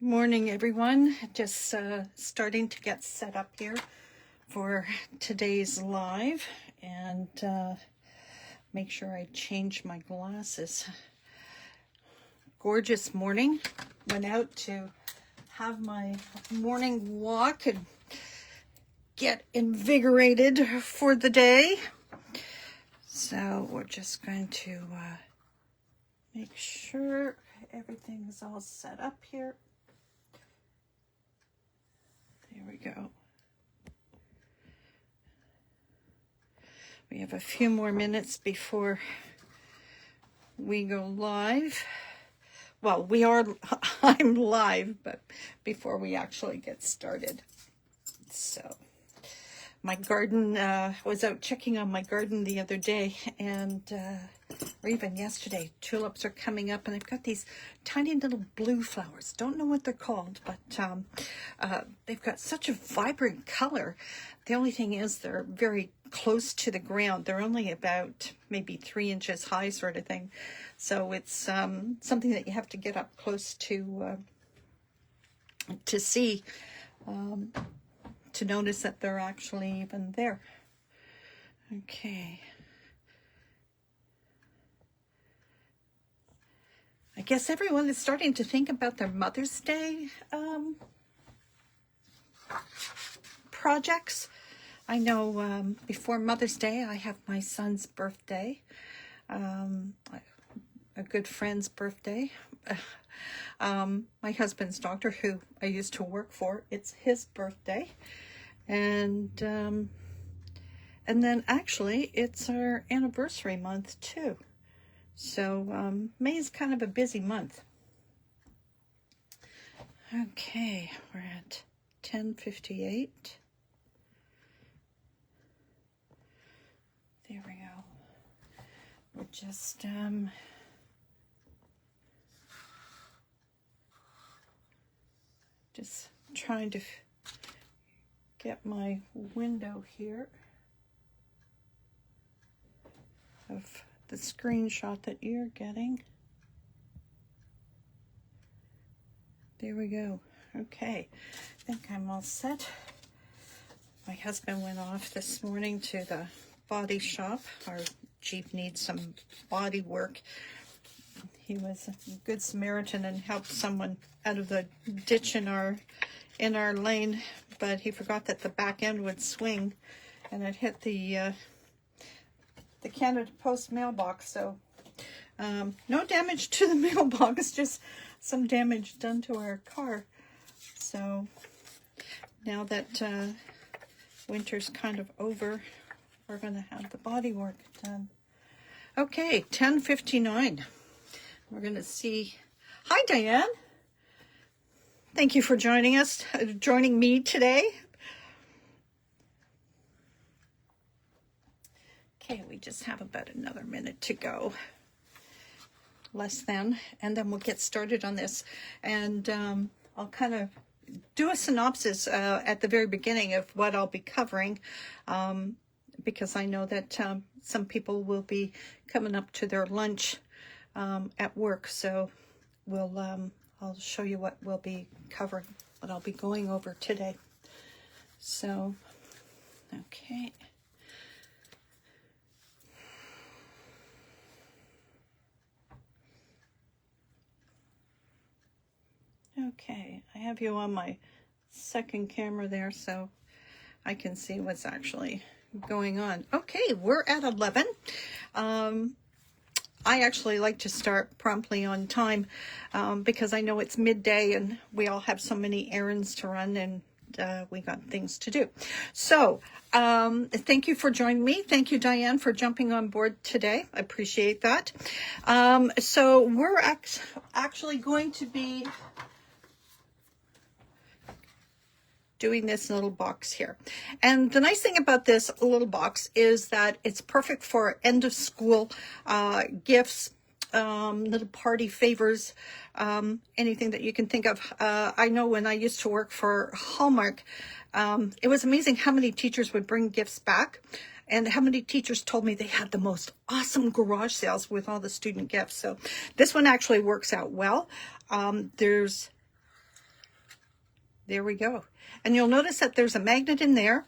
Morning, everyone. Just starting to get set up here for today's live, and make sure I change my glasses. Gorgeous morning. Went out to have my morning walk and get invigorated for the day. So we're just going to make sure everything is all set up here. There we go. We have a few more minutes before we go live. Well, I'm live, but before we actually get started. So, my garden, was out checking on my garden the other day, and or even yesterday, tulips are coming up, and I've got these tiny little blue flowers. Don't know what they're called, but they've got such a vibrant color. The only thing is they're very close to the ground. They're only about maybe 3 inches high, sort of thing. So it's something that you have to get up close to see, to notice that they're actually even there. Okay. I guess everyone is starting to think about their Mother's Day projects. I know before Mother's Day, I have my son's birthday, a good friend's birthday. My husband's doctor, who I used to work for, it's his birthday. And then actually it's our anniversary month too. So May is kind of a busy month. Okay, we're at 10:58. There we go. We're just trying to get my window here of the screenshot that you're getting. There we go. Okay, I think I'm all set. My husband went off this morning to the body shop. Our Jeep needs some body work. He was a good Samaritan and helped someone out of the ditch in our lane, but he forgot that the back end would swing, and it hit the Canada Post mailbox. So no damage to the mailbox, just some damage done to our car. So now that winter's kind of over, we're going to have the body work done. Okay, 10:59. We're going to see. Hi, Diane. Thank you for joining me today. Okay, we just have about another minute to go. Less than, and then we'll get started on this. And I'll kind of do a synopsis at the very beginning of what I'll be covering, because I know that some people will be coming up to their lunch at work. So I'll show you what we'll be covering, what I'll be going over today. So, okay. Okay, I have you on my second camera there so I can see what's actually going on. Okay, we're at 11. I actually like to start promptly on time because I know it's midday and we all have so many errands to run, and we got things to do. So thank you for joining me. Thank you, Diane, for jumping on board today. I appreciate that. So we're actually going to be doing this little box here. And the nice thing about this little box is that it's perfect for end of school gifts, little party favors, anything that you can think of. I know when I used to work for Hallmark, it was amazing how many teachers would bring gifts back, and how many teachers told me they had the most awesome garage sales with all the student gifts. So this one actually works out well. There's There we go. And you'll notice that there's a magnet in there,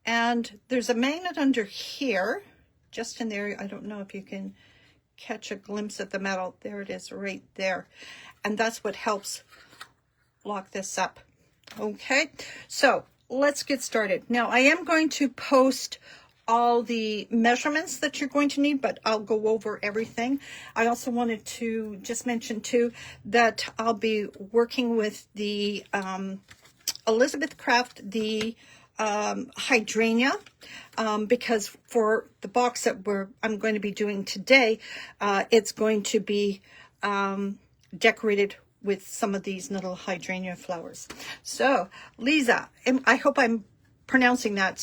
and there's a magnet under here, just in there. I don't know if you can catch a glimpse of the metal. There it is right there. And that's what helps lock this up. Okay, so let's get started. Now I am going to post all the measurements that you're going to need, but I'll go over everything. I also wanted to just mention too that I'll be working with the Elizabeth Craft, the hydrangea, because for the box that I'm going to be doing today, it's going to be decorated with some of these little hydrangea flowers. So Lisa, I hope I'm pronouncing that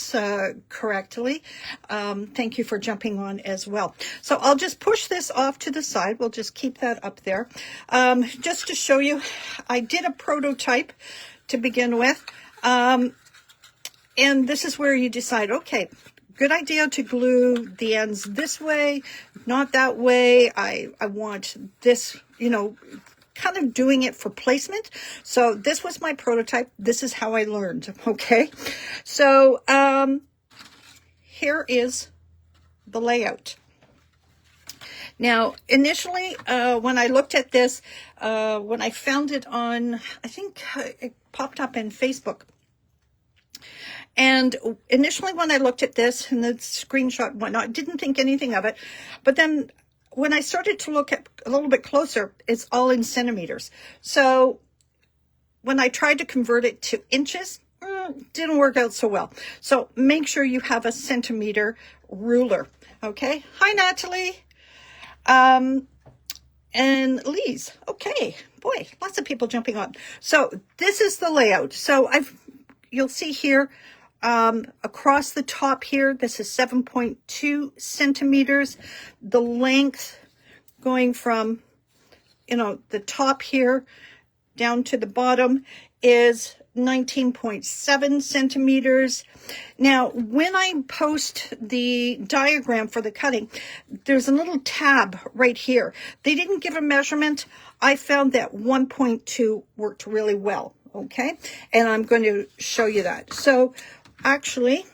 correctly. Thank you for jumping on as well. So I'll just push this off to the side. We'll just keep that up there. Just to show you, I did a prototype to begin with. And this is where you decide, okay, good idea to glue the ends this way, not that way. I want this, kind of doing it for placement. So this was my prototype. This is how I learned. Okay. So, here is the layout. Now, initially, when I looked at this, when I found it on, I think it popped up in Facebook. And initially when I looked at this and the screenshot and whatnot, I didn't think anything of it. But then when I started to look at a little bit closer, it's all in centimeters. So when I tried to convert it to inches, didn't work out so well. So make sure you have a centimeter ruler. Okay. Hi, Natalie. And Lise. Okay. Boy, lots of people jumping on. So this is the layout. So you'll see here, across the top here, this is 7.2 centimeters. The length going from, the top here down to the bottom is 19.7 centimeters. Now, when I post the diagram for the cutting, there's a little tab right here. They didn't give a measurement. I found that 1.2 worked really well. Okay. And I'm going to show you that. So actually,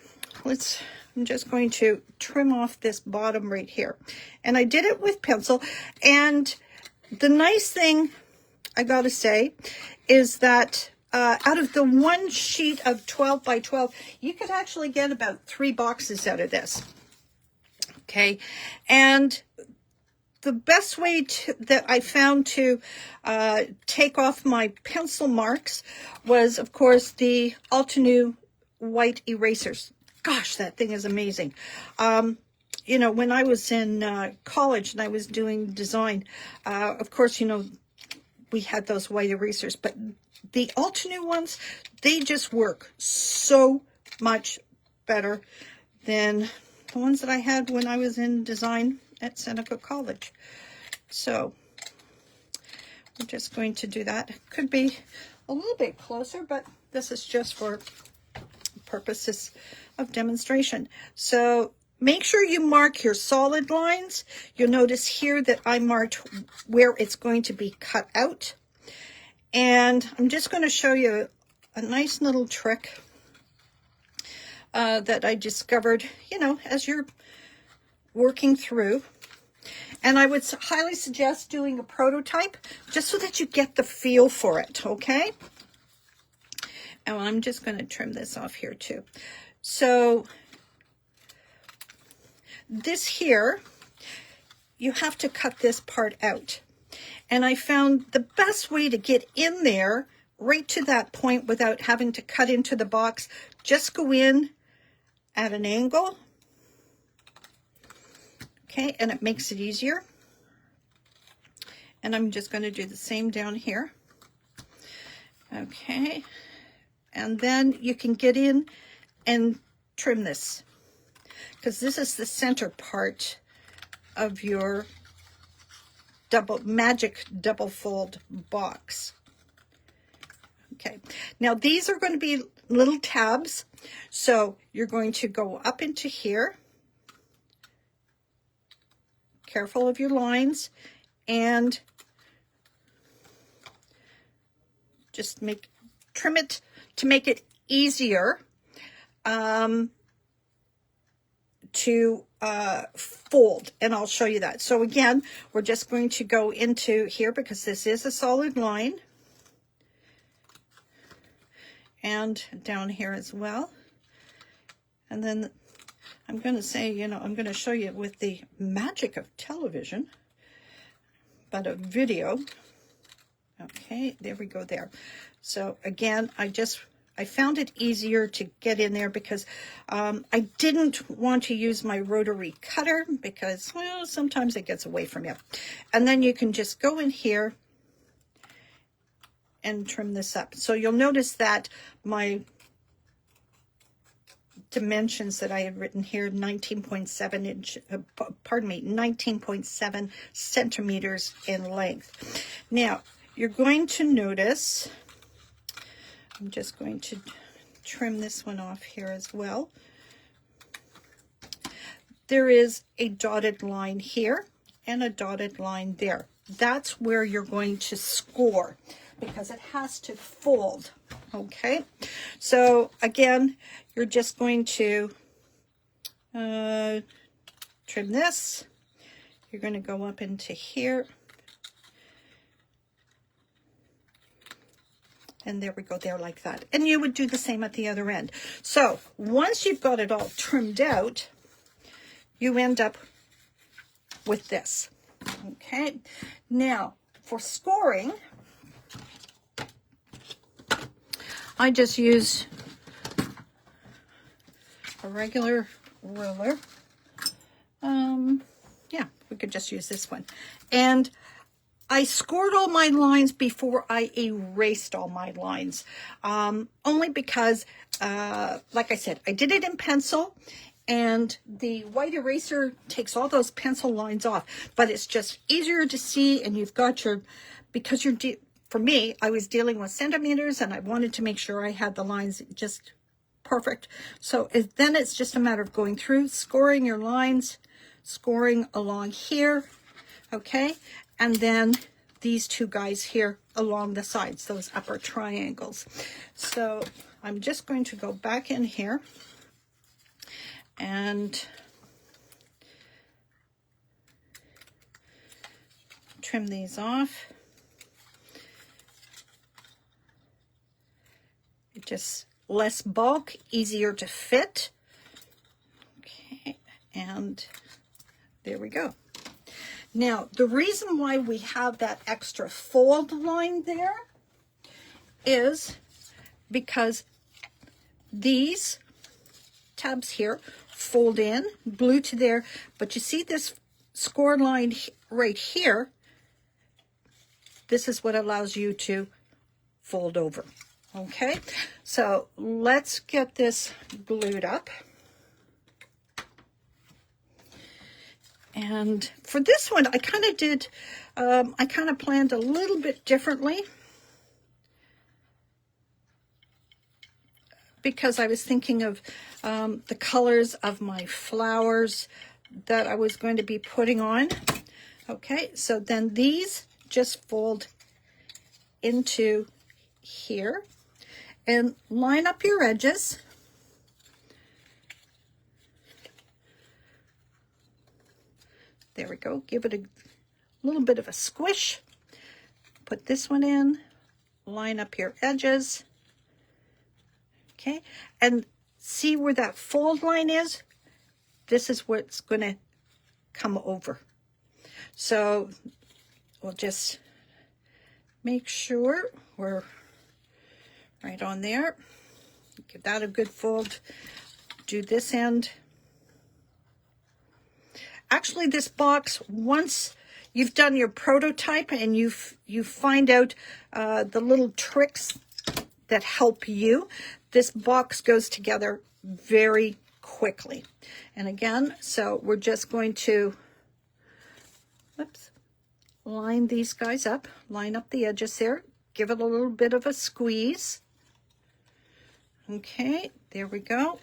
I'm just going to trim off this bottom right here. And I did it with pencil. And the nice thing I got to say is that out of the one sheet of 12 by 12, you could actually get about 3 boxes out of this. Okay. And the best way that I found to take off my pencil marks was, of course, the Altenew white erasers. Gosh, that thing is amazing. When I was in college and I was doing design, of course, we had those white erasers, but the Altenew ones, they just work so much better than the ones that I had when I was in design at Seneca College. So I'm just going to do that. It could be a little bit closer, but this is just for purposes of demonstration. So make sure you mark your solid lines. You'll notice here that I marked where it's going to be cut out. And I'm just going to show you a nice little trick that I discovered, as you're working through. And I would highly suggest doing a prototype just so that you get the feel for it, okay? And I'm just going to trim this off here too. So this here, you have to cut this part out. And I found the best way to get in there right to that point without having to cut into the box, just go in at an angle. Okay, and it makes it easier. And I'm just going to do the same down here. Okay, and then you can get in and trim this, because this is the center part of your magic double fold box. Okay, now these are going to be little tabs, so you're going to go up into here, careful of your lines, and just trim it to make it easier to fold, and I'll show you that. So again, we're just going to go into here because this is a solid line, and down here as well. And then I'm going to say, you know, I'm going to show you with the magic of television, but a video. Okay, there we go there. So again, I found it easier to get in there because I didn't want to use my rotary cutter because, well, sometimes it gets away from you. And then you can just go in here and trim this up. So you'll notice that my dimensions that I had written here, 19.7 centimeters in length. Now, you're going to notice, I'm just going to trim this one off here as well. There is a dotted line here and a dotted line there. That's where you're going to score because it has to fold. Okay, so again, you're just going to trim this. You're going to go up into here. And there we go, there like that. And you would do the same at the other end. So once you've got it all trimmed out, you end up with this. Okay, now for scoring, I just use a regular ruler. Yeah, we could just use this one. And I scored all my lines before I erased all my lines. Only because, like I said, I did it in pencil, and the white eraser takes all those pencil lines off. But it's just easier to see, and you've got your, because you're, for me, I was dealing with centimeters, and I wanted to make sure I had the lines just perfect. So then it's just a matter of going through, scoring your lines, scoring along here, okay? And then these two guys here along the sides, those upper triangles. So I'm just going to go back in here and trim these off. It just less bulk, easier to fit. Okay, and there we go. Now, the reason why we have that extra fold line there is because these tabs here fold in, glue to there, but you see this score line right here, this is what allows you to fold over. Okay, so let's get this glued up. And for this one, I kind of did, I kind of planned a little bit differently because I was thinking of the colors of my flowers that I was going to be putting on. Okay, so then these just fold into here and line up your edges. There we go. Give it a little bit of a squish. Put this one in. Line up your edges. Okay. And see where that fold line is? This is what's going to come over. So we'll just make sure we're right on there. Give that a good fold. Do this end. Actually, this box, once you've done your prototype and you find out the little tricks that help you, this box goes together very quickly. And again, so we're just going to, line these guys up, line up the edges there, give it a little bit of a squeeze. Okay, there we go.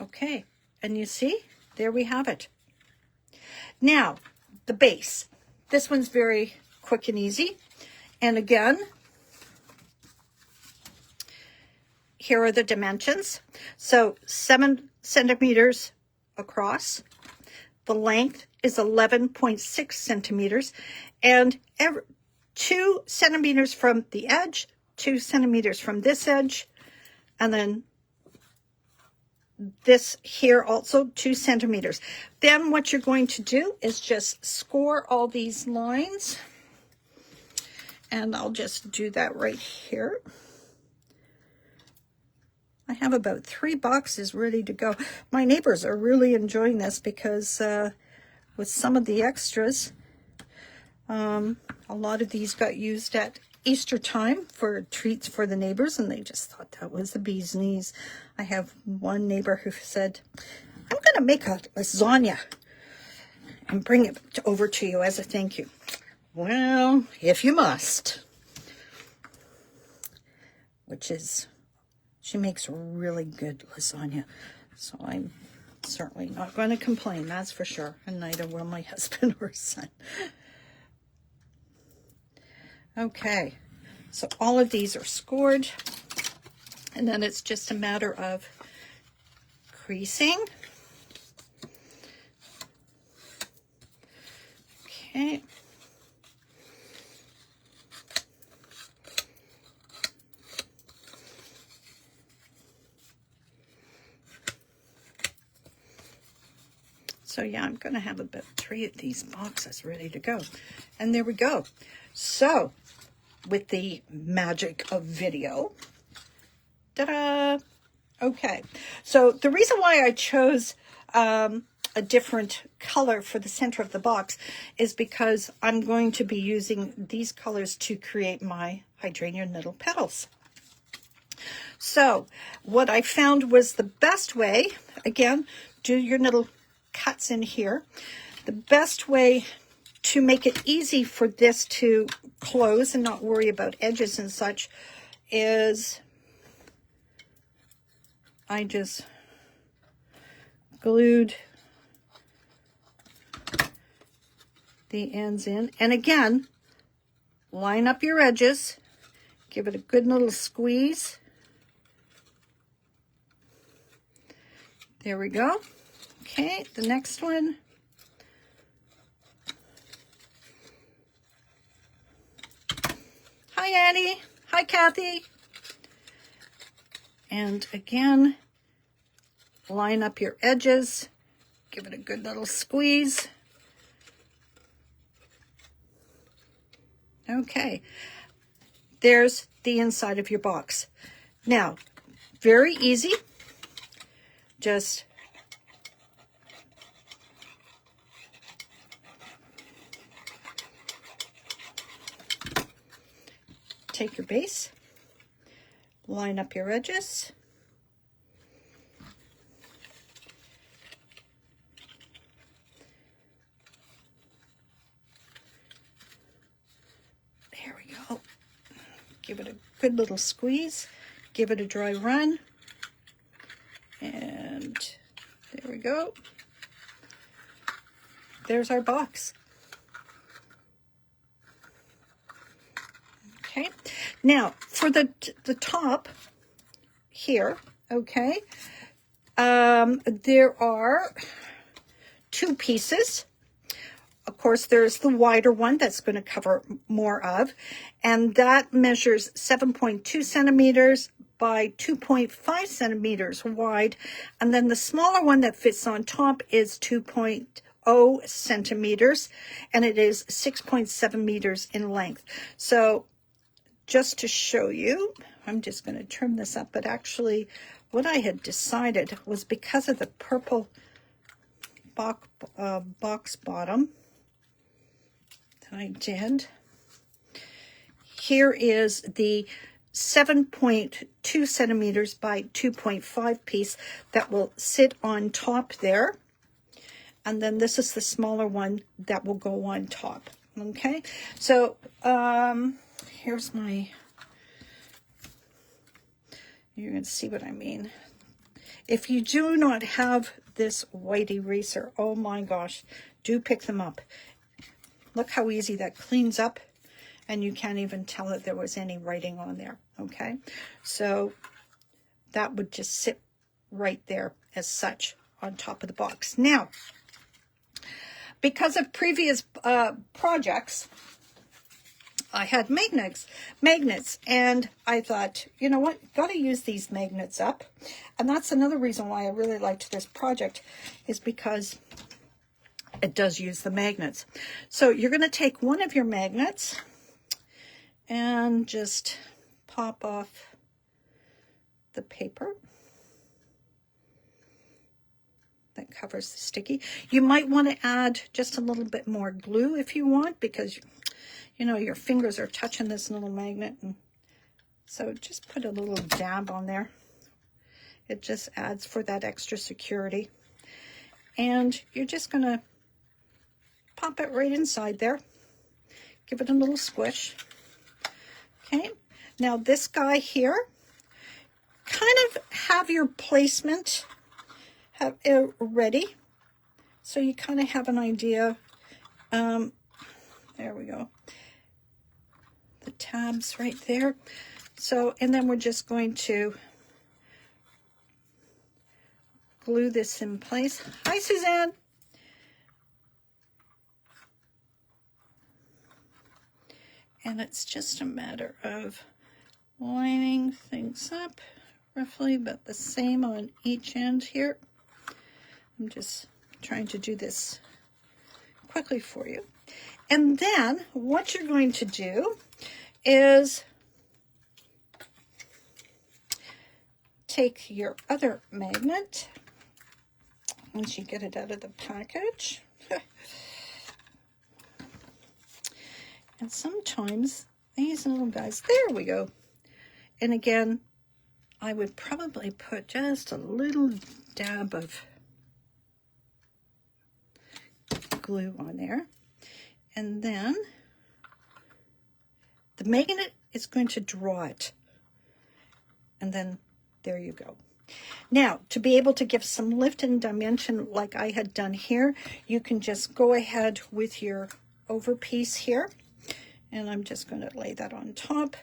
Okay, and you see, there we have it. Now, the base. This one's very quick and easy. And again, here are the dimensions. So 7 centimeters across. The length is 11.6 centimeters. And 2 centimeters from the edge, 2 centimeters from this edge, and then this here also 2 centimeters. Then what you're going to do is just score all these lines. And I'll just do that right here. I have about 3 boxes ready to go. My neighbors are really enjoying this because with some of the extras, a lot of these got used at Easter time for treats for the neighbors, and they just thought that was the bee's knees. I have one neighbor who said, I'm going to make a lasagna and bring it over to you as a thank you. Well, if you must. Which is, she makes really good lasagna. So I'm certainly not going to complain, that's for sure. And neither will my husband or son. Okay, so all of these are scored, and then it's just a matter of creasing. Okay. So yeah, I'm going to have about 3 of these boxes ready to go. And there we go. So, with the magic of video, ta-da! Okay, so the reason why I chose a different color for the center of the box is because I'm going to be using these colors to create my hydrangea nettle petals. So, what I found was the best way, again, do your little cuts in here. The best way to make it easy for this to close and not worry about edges and such is I just glued the ends in. And again, line up your edges, give it a good little squeeze. There we go. Okay, the next one. Hi, Annie. Hi, Kathy. And again, line up your edges. Give it a good little squeeze. Okay, there's the inside of your box. Now, very easy. Just take your base, line up your edges, there we go, give it a good little squeeze, give it a dry run, and there we go, there's our box. Okay, now for the top here, okay, there are 2 pieces. Of course, there's the wider one that's going to cover more of, and that measures 7.2 centimeters by 2.5 centimeters wide, and then the smaller one that fits on top is 2.0 centimeters, and it is 6.7 meters in length. So just to show you, I'm just going to trim this up, but actually what I had decided was because of the purple box bottom that I did, here is the 7.2 centimeters by 2.5 piece that will sit on top there. And then this is the smaller one that will go on top. Okay, so here's my, you're going to see what I mean. If you do not have this white eraser, oh my gosh, do pick them up. Look how easy that cleans up, and you can't even tell that there was any writing on there, okay? So that would just sit right there as such on top of the box. Now, because of previous projects, I had magnets, and I thought, you know what, got to use these magnets up. And that's another reason why I really liked this project, is because it does use the magnets. So you're going to take one of your magnets and just pop off the paper that covers the sticky. You might want to add just a little bit more glue if you want, because you know your fingers are touching this little magnet, and so just put a little dab on there. It just adds for that extra security. And you're just going to pop it right inside there. Give it a little squish. Okay, now this guy here, kind of have your placement ready, so you kind of have an idea. There we go. The tabs right there. So, and then we're just going to glue this in place. Hi, Suzanne. And it's just a matter of lining things up roughly about the same on each end here. I'm just trying to do this quickly for you. And then what you're going to do is take your other magnet, once you get it out of the package. And sometimes these little guys, there we go. And again, I would probably put just a little dab of glue on there. And then the magnet is going to draw it. And then there you go. Now, to be able to give some lift and dimension like I had done here, you can just go ahead with your over piece here. And I'm just going to lay that on top.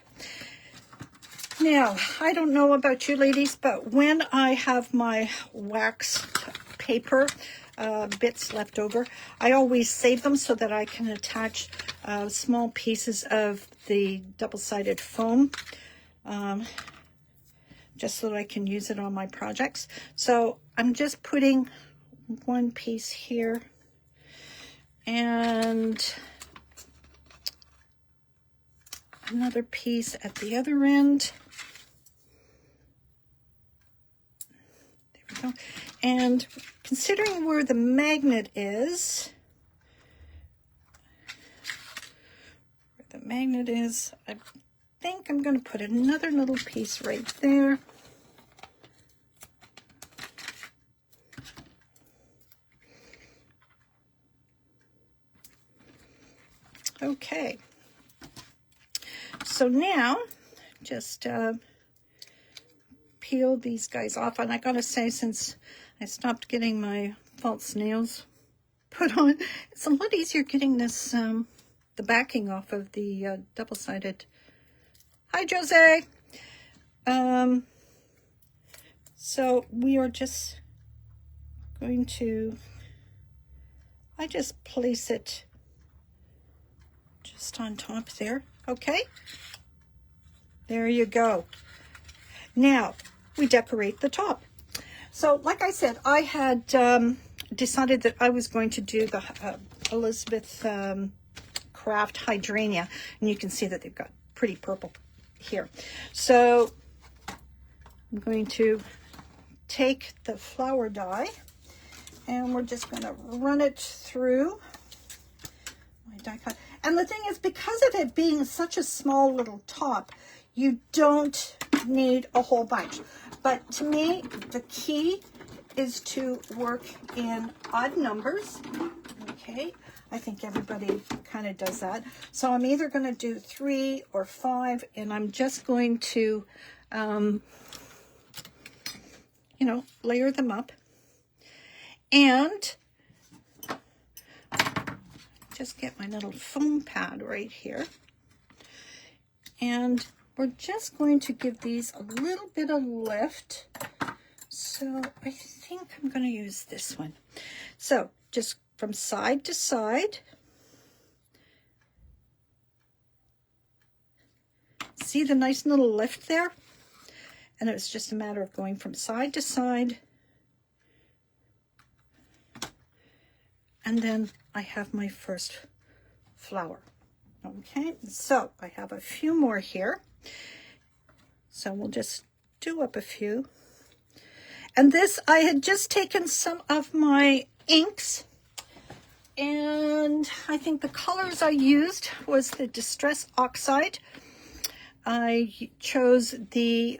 Now, I don't know about you ladies, but when I have my wax paper bits left over, I always save them so that I can attach small pieces of the double-sided foam, just so that I can use it on my projects. So I'm just putting one piece here, and another piece at the other end. There we go. And considering where the magnet is, I think I'm going to put another little piece right there. Okay. So now, just peel these guys off. And I gotta say, since I stopped getting my false nails put on, it's a lot easier getting this, the backing off of the double-sided. Hi, Jose. So we are just going to, I just place it just on top there. Okay, there you go. Now we decorate the top. So like I said, I had decided that I was going to do the Elizabeth Craft Hydrangea, and you can see that they've got pretty purple here. So I'm going to take the flower dye, and we're just going to run it through my die cut. And the thing is, because of it being such a small little top, you don't need a whole bunch. But to me, the key is to work in odd numbers. Okay, I think everybody kind of does that. So I'm either going to do 3 or 5, and I'm just going to you know, layer them up. And just get my little foam pad right here. And we're just going to give these a little bit of lift. So I think I'm going to use this one. So just from side to side. See the nice little lift there? And it's just a matter of going from side to side. And then I have my first flower. Okay, so I have a few more here. So we'll just do up a few. And this, I had just taken some of my inks. And I think the colors I used was the Distress Oxide. I chose the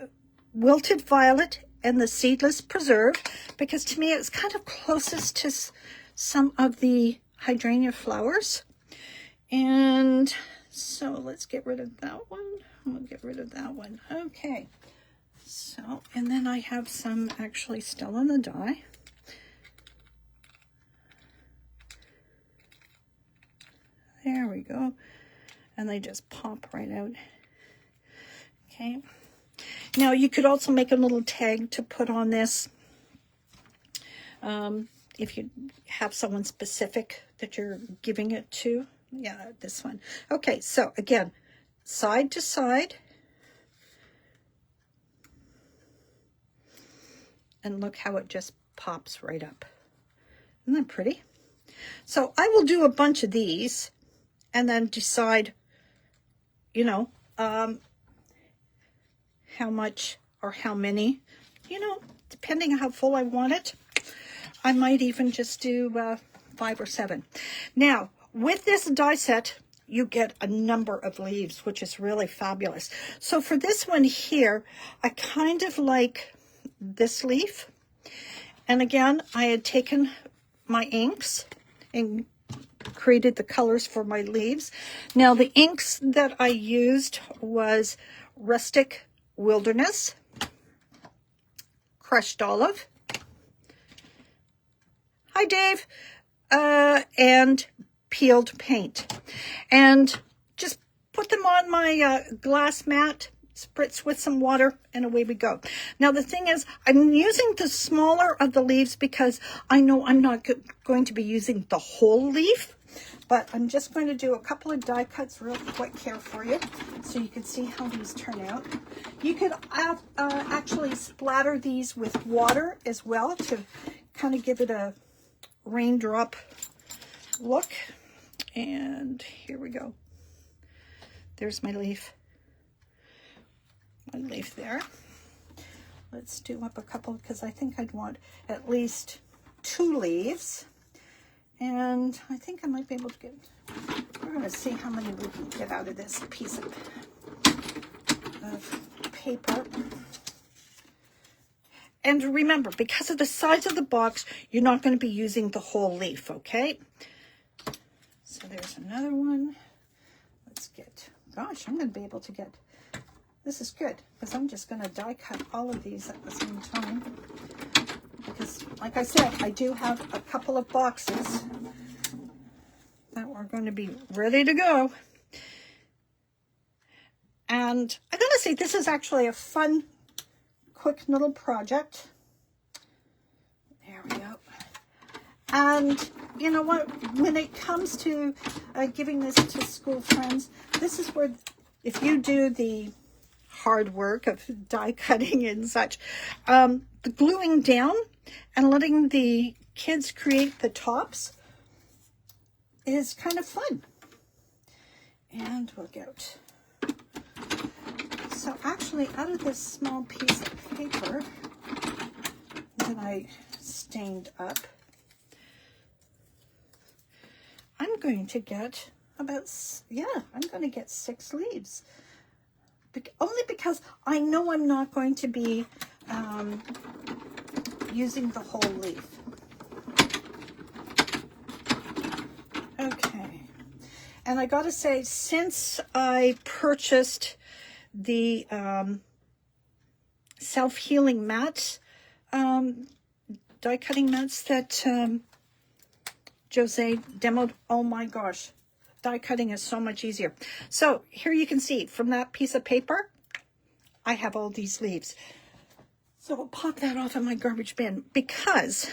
Wilted Violet and the Seedless Preserve because to me it's kind of closest to some of the hydrangea flowers. And so let's get rid of that one. We'll get rid of that one. Okay. So, and then I have some actually still on the die. There we go. And they just pop right out. Okay. Now you could also make a little tag to put on this. If you have someone specific that you're giving it to. Yeah, this one. Okay, so again, side to side. And look how it just pops right up. Isn't that pretty? So I will do a bunch of these and then decide, you know, how much or how many, you know, depending on how full I want it. I might even just do 5 or 7. Now, with this die set, you get a number of leaves, which is really fabulous. So for this one here, I kind of like this leaf. And again, I had taken my inks and created the colors for my leaves. Now, the inks that I used was Rustic Wilderness, Crushed Olive, hi Dave, and Peeled Paint. And just put them on my glass mat, spritz with some water, and away we go. Now the thing is, I'm using the smaller of the leaves because I know I'm not going to be using the whole leaf. But I'm just going to do a couple of die cuts real quick here for you so you can see how these turn out. You could actually splatter these with water as well to kind of give it a raindrop look. And here we go. There's my leaf. One leaf there. Let's do up a couple because I think I'd want at least 2 leaves. And I think I might be able to get, we're going to see how many we can get out of this piece of paper. And remember, because of the size of the box, you're not going to be using the whole leaf, okay? So there's another one. Let's get, gosh, I'm going to be able to get, this is good, because I'm just going to die cut all of these at the same time. Because, like I said, I do have a couple of boxes that are going to be ready to go. And I gotta say, this is actually a fun, quick little project. There we go. And you know what? When it comes to giving this to school friends, this is where, if you do the hard work of die cutting and such, the gluing down and letting the kids create the tops is kind of fun. And we'll get, so actually out of this small piece of paper that I stained up, I'm going to get about, I'm going to get 6 leaves. Only because I know I'm not going to be using the whole leaf. Okay. And I gotta say, since I purchased the self-healing mats die cutting mats that Jose demoed. Oh my gosh, die cutting is so much easier. So here you can see from that piece of paper, I have all these leaves. So I'll pop that off in my garbage bin because,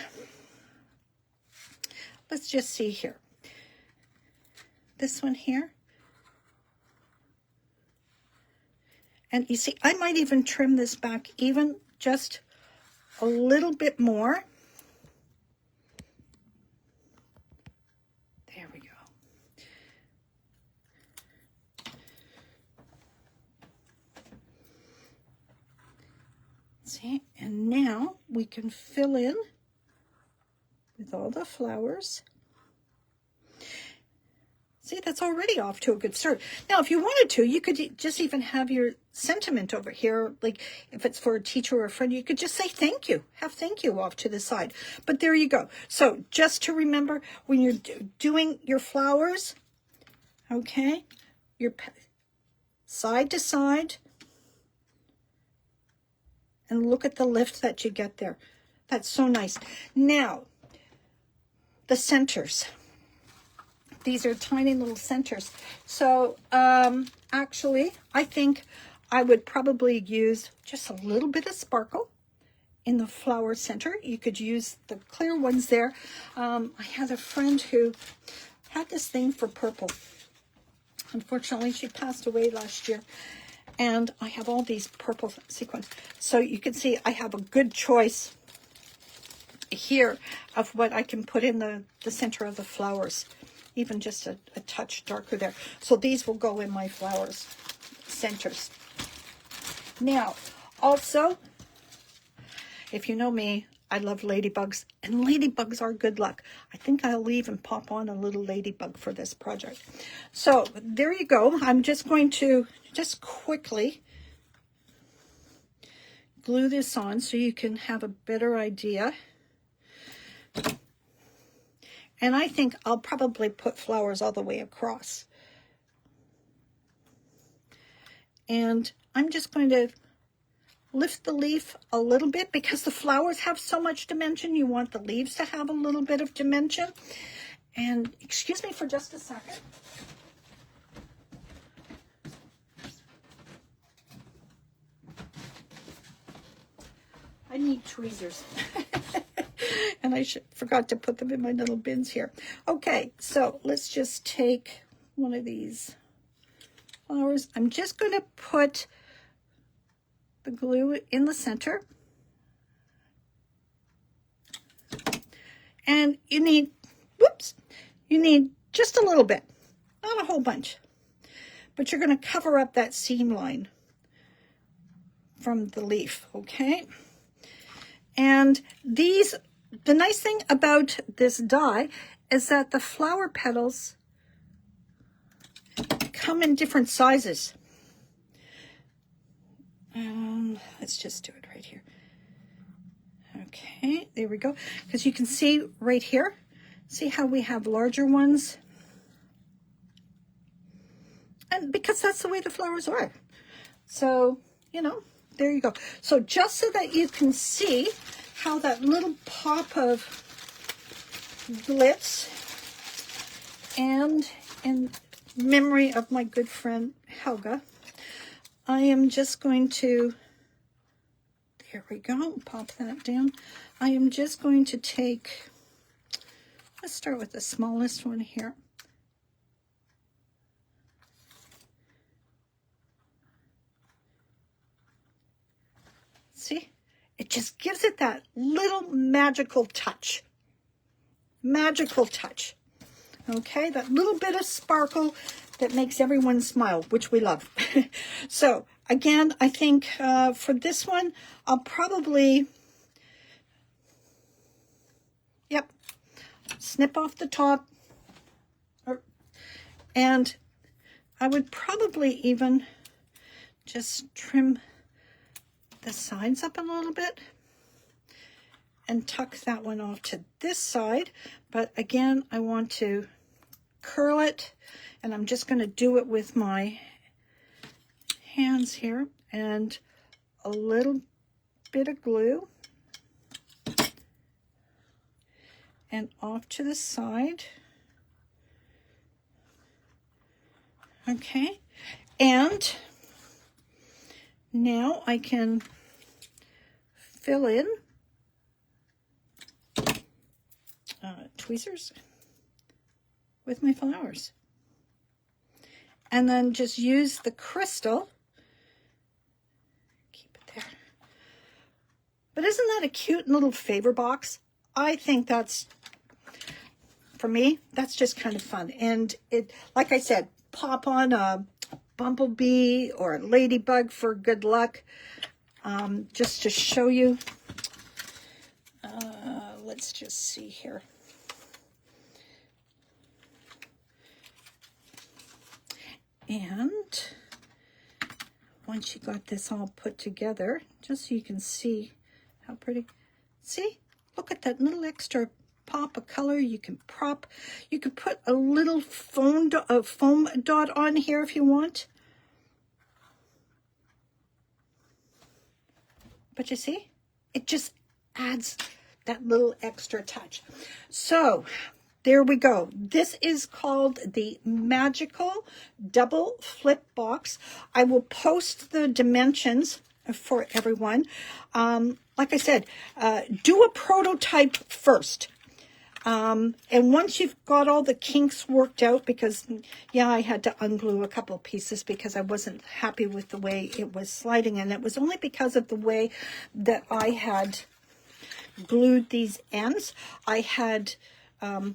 let's just see here. This one here. And you see, I might even trim this back even just a little bit more. There we go. See, and now we can fill in with all the flowers. See, that's already off to a good start. Now, if you wanted to, you could just even have your sentiment over here. Like if it's for a teacher or a friend, you could just say thank you. Have thank you off to the side. But there you go. So just to remember, when you're doing your flowers, okay, your side to side, and look at the lift that you get there. That's so nice. Now, the centers. These are tiny little centers. So actually, I think I would probably use just a little bit of sparkle in the flower center. You could use the clear ones there. I had a friend who had this thing for purple. Unfortunately, she passed away last year. And I have all these purple sequins. So you can see I have a good choice here of what I can put in the center of the flowers. Even just a touch darker there. So these will go in my flowers centers. Now, also, if you know me, I love ladybugs, and ladybugs are good luck. I think I'll leave and pop on a little ladybug for this project. So there you go. I'm just going to just quickly glue this on so you can have a better idea. And I think I'll probably put flowers all the way across. And I'm just going to lift the leaf a little bit because the flowers have so much dimension. You want the leaves to have a little bit of dimension. And excuse me for just a second. I need tweezers. And I forgot to put them in my little bins here. Okay, so let's just take one of these flowers. I'm just going to put the glue in the center. And you need, you need just a little bit, not a whole bunch. But you're going to cover up that seam line from the leaf, okay? And these, the nice thing about this die is that the flower petals come in different sizes. Let's just do it right here. Okay, there we go. Because you can see right here, see how we have larger ones? And because that's the way the flowers are. So, you know, there you go. So just so that you can see how that little pop of glitz, and in memory of my good friend Helga, I am just going to, there we go, pop that down. I am just going to take, let's start with the smallest one here. See, it just gives it that little magical touch. Magical touch. Okay, that little bit of sparkle that makes everyone smile, which we love. So, again, I think for this one, I'll probably, snip off the top. And I would probably even just trim the sides up a little bit and tuck that one off to this side. But again, I want to curl it, and I'm just going to do it with my hands here and a little bit of glue. and off to the side. Okay, and now I can fill in tweezers with my flowers. And then just use the crystal. Keep it there. But isn't that a cute little favor box? I think that's, for me, that's just kind of fun. And it, like I said, pop on a bumblebee or a ladybug for good luck. Just to show you. Let's just see here. And once you got this all put together, just so you can see how pretty. See, look at that little extra pop of color. You can put a little foam dot on here if you want. But you see, it just adds that little extra touch. So there we go. This is called the Magical Double Flip Box. I will post the dimensions for everyone. Like I said, do a prototype first. And once you've got all the kinks worked out, because, yeah, I had to unglue a couple pieces because I wasn't happy with the way it was sliding. And it was only because of the way that I had glued these ends. I had I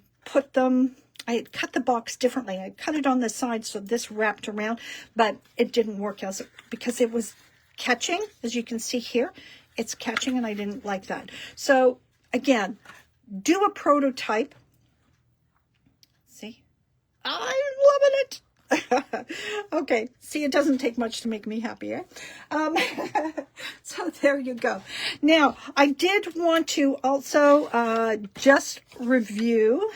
had cut the box differently. I cut it on the side so this wrapped around, but it didn't work out because it was catching. As you can see here, it's catching, and I didn't like that. So again, do a prototype. See, I'm loving it. Okay, see, it doesn't take much to make me happier. So there you go. Now, I did want to also just review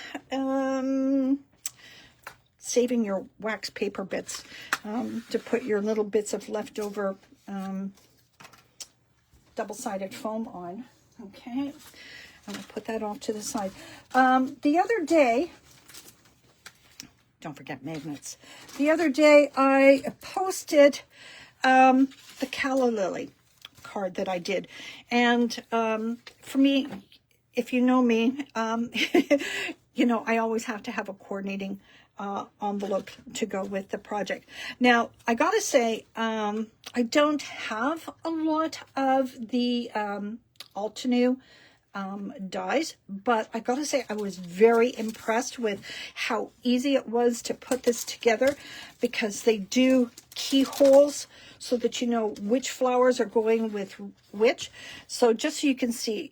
saving your wax paper bits to put your little bits of leftover double-sided foam on. Okay, I'm going to put that off to the side. The other day, don't forget magnets. The other day I posted the calla lily card that I did. And for me, if you know me, you know, I always have to have a coordinating envelope to go with the project. Now, I gotta say, I don't have a lot of the Altenew dies, but I gotta say I was very impressed with how easy it was to put this together, because they do keyholes so that you know which flowers are going with which. So just so you can see,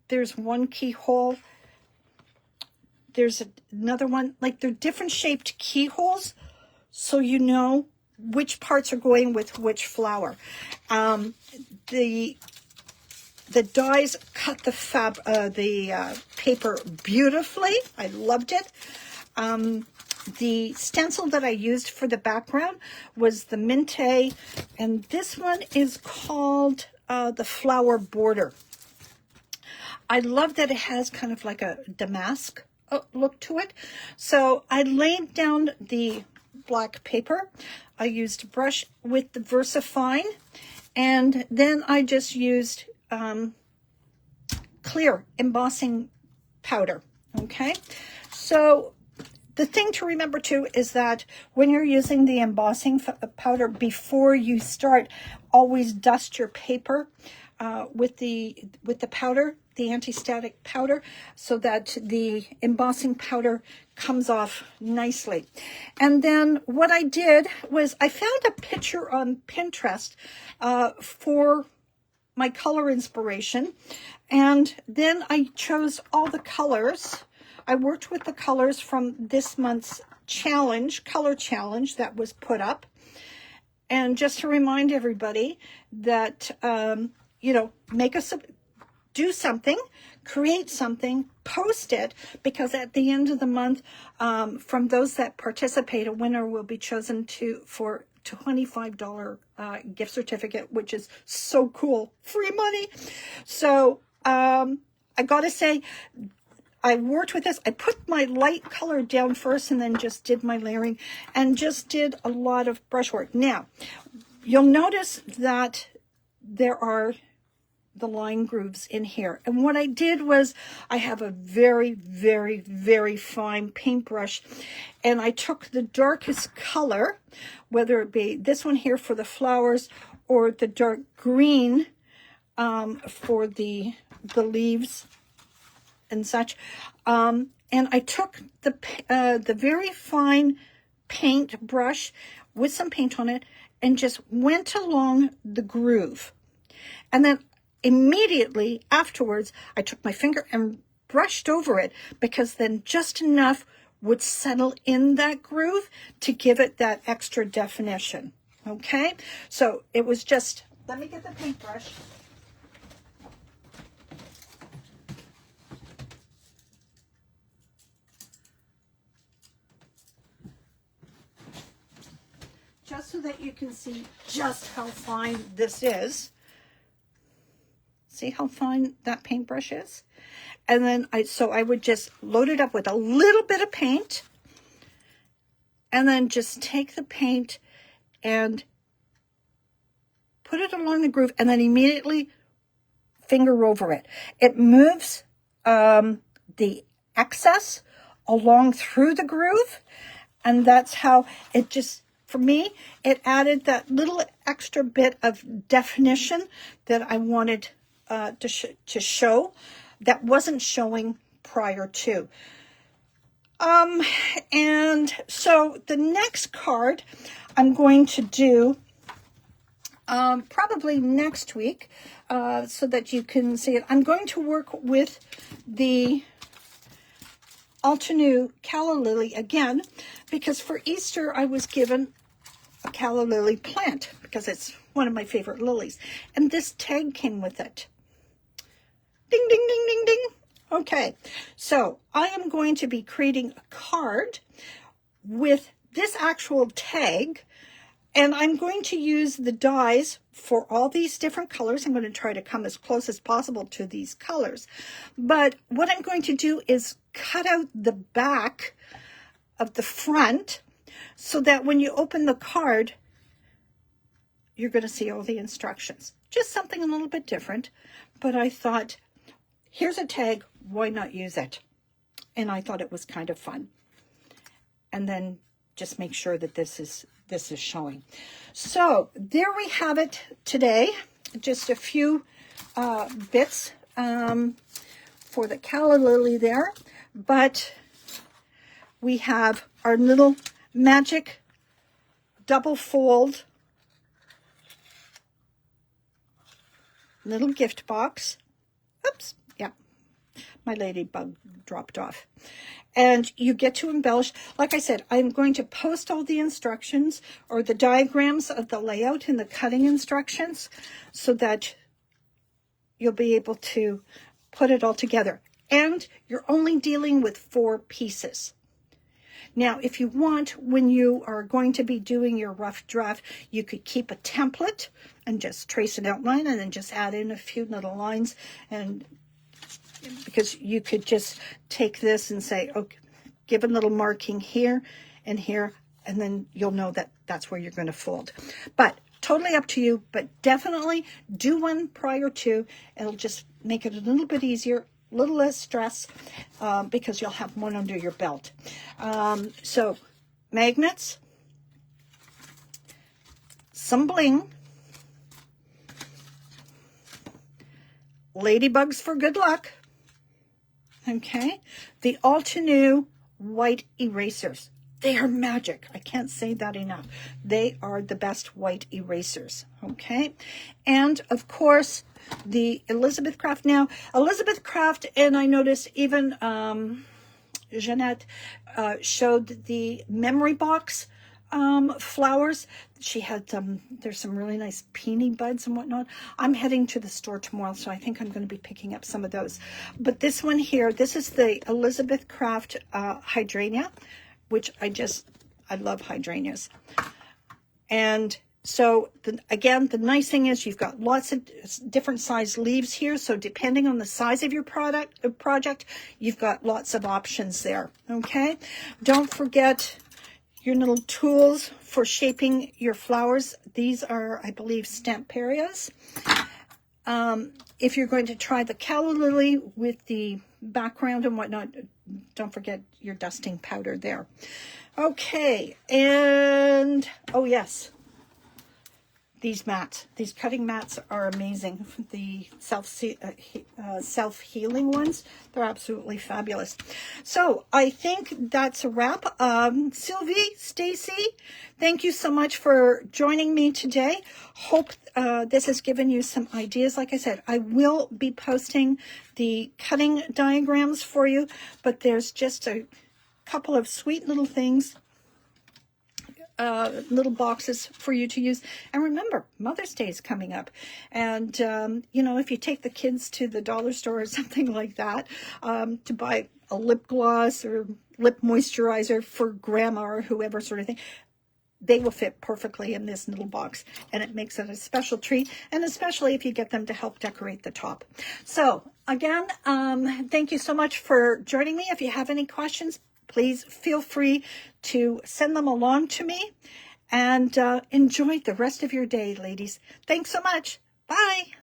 there's one keyhole, there's another one, like they're different shaped keyholes so you know which parts are going with which flower. The dies cut the paper beautifully. I loved it. The stencil that I used for the background was the Minte, and this one is called the Flower Border. I love that it has kind of like a damask look to it. So I laid down the black paper. I used a brush with the VersaFine, and then I just used clear embossing powder. Okay, so the thing to remember too is that when you're using the embossing powder, before you start, always dust your paper with the powder, the anti-static powder, so that the embossing powder comes off nicely. And then what I did was I found a picture on Pinterest for my color inspiration, and then I chose all the colors. I worked with the colors from this month's challenge, color challenge that was put up. And just to remind everybody that, you know, do something, create something, post it, because at the end of the month, from those that participate, a winner will be chosen for $25 gift certificate, which is so cool. Free money. So I gotta say, I worked with this. I put my light color down first and then just did my layering and just did a lot of brushwork. Now, you'll notice that there are the line grooves in here. And what I did was I have a very, very, very fine paintbrush, and I took the darkest color, whether it be this one here for the flowers or the dark green for the leaves and such. And I took the very fine paint brush with some paint on it and just went along the groove. And then immediately afterwards, I took my finger and brushed over it, because then just enough would settle in that groove to give it that extra definition. Okay, so it was just, let me get the paintbrush. Just so that you can see just how fine this is. See how fine that paintbrush is? And then I would just load it up with a little bit of paint, and then just take the paint and put it along the groove, and then immediately finger over it. It moves the excess along through the groove, and that's how it just, for me, it added that little extra bit of definition that I wanted to show that wasn't showing prior to. And so the next card I'm going to do probably next week so that you can see it. I'm going to work with the Altenew Calla Lily again, because for Easter I was given a Calla Lily plant because it's one of my favorite lilies, and this tag came with it. Ding, ding, ding, ding, ding. Okay, so I am going to be creating a card with this actual tag, and I'm going to use the dies for all these different colors. I'm going to try to come as close as possible to these colors. But what I'm going to do is cut out the back of the front so that when you open the card, you're going to see all the instructions. Just something a little bit different, but I thought, here's a tag, why not use it? And I thought it was kind of fun. And then just make sure that this is showing. So there we have it today. Just a few bits for the Calla Lily there. But we have our little magic double fold little gift box. Oops. My ladybug dropped off. And you get to embellish. Like I said, I'm going to post all the instructions or the diagrams of the layout and the cutting instructions so that you'll be able to put it all together. And you're only dealing with 4 pieces. Now, if you want, when you are going to be doing your rough draft, you could keep a template and just trace an outline and then just add in a few little lines, and because you could just take this and say, okay, give a little marking here and here, and then you'll know that that's where you're going to fold. But totally up to you, but definitely do one prior to. It'll just make it a little bit easier, a little less stress, because you'll have one under your belt. So magnets, some bling, ladybugs for good luck. Okay, the Altenew white erasers. They are magic. I can't say that enough. They are the best white erasers. Okay, and of course the Elizabeth Craft. Now, Elizabeth Craft, and I noticed even Jeanette showed the memory box flowers. She had there's some really nice peony buds and whatnot. I'm heading to the store tomorrow, so I think I'm going to be picking up some of those. But this one here, this is the Elizabeth Craft hydrangea, which I love hydrangeas. And So again, the nice thing is you've got lots of different size leaves here. So depending on the size of your project, you've got lots of options there. Okay. Don't forget your little tools for shaping your flowers. These are, I believe, Stamparias. If you're going to try the calla lily with the background and whatnot, don't forget your dusting powder there. Okay. And, oh yes, these mats, these cutting mats are amazing. The self-healing ones, they're absolutely fabulous. So I think that's a wrap. Sylvie, Stacy, thank you so much for joining me today. Hope this has given you some ideas. Like I said, I will be posting the cutting diagrams for you, but there's just a couple of sweet little things, little boxes for you to use. And remember, Mother's Day is coming up. And, you know, if you take the kids to the dollar store or something like that, to buy a lip gloss or lip moisturizer for grandma or whoever sort of thing, they will fit perfectly in this little box, and it makes it a special treat, and especially if you get them to help decorate the top. So again, thank you so much for joining me. If you have any questions, please feel free to send them along to me, and enjoy the rest of your day, ladies. Thanks so much. Bye.